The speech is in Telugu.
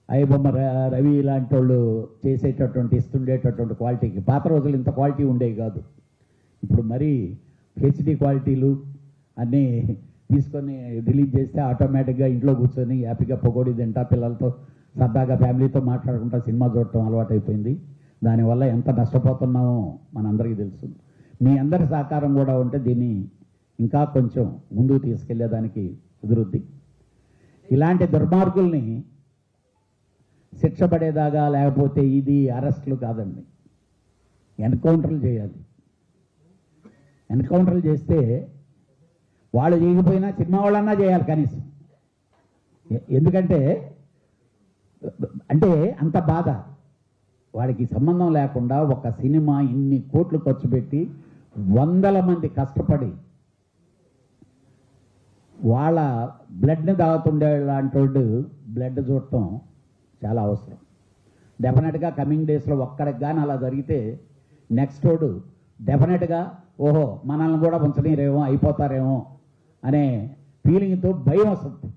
అయ్యబొమ్మ రవి ఇలాంటి వాళ్ళు చేసేటటువంటి ఇస్తుండేటటువంటి క్వాలిటీకి పాత రోజులు ఇంత క్వాలిటీ ఉండేవి కాదు. ఇప్పుడు మరీ హెచ్డి క్వాలిటీలు అన్నీ తీసుకొని రిలీజ్ చేస్తే ఆటోమేటిక్గా ఇంట్లో కూర్చొని హ్యాపీగా పకోడీ తింటా పిల్లలతో సరదాగా ఫ్యామిలీతో మాట్లాడుకుంటా సినిమా చూడటం అలవాటైపోయింది. దానివల్ల ఎంత నష్టపోతున్నామో మనందరికీ తెలుసు. మీ అందరి సహకారం కూడా ఉంటే దీన్ని ఇంకా కొంచెం ముందుకు తీసుకెళ్లేదానికి కుదురుద్ది. ఇలాంటి దుర్మార్గుల్ని శిక్ష పడేదాగా లేకపోతే ఇది అరెస్టులు కాదండి, ఎన్కౌంటర్లు చేయాలి. ఎన్కౌంటర్లు చేస్తే వాళ్ళు చేయకపోయినా సినిమా వాళ్ళన్నా చేయాలి కనీసం. ఎందుకంటే అంటే అంత బాధ వాడికి సంబంధం లేకుండా ఒక సినిమా ఇన్ని కోట్లు ఖర్చు పెట్టి వందల మంది కష్టపడి వాళ్ళ బ్లడ్ని తాగుతుండే లాంటి వాడు బ్లడ్ చూడటం చాలా అవసరం. డెఫినెట్గా కమింగ్ డేస్లో ఒక్కడికి కానీ అలా జరిగితే నెక్స్ట్ వాడు డెఫినెట్గా ఓహో మనల్ని కూడా ఉంచనీరేమో అయిపోతారేమో అనే ఫీలింగ్తో భయం వస్తుంది.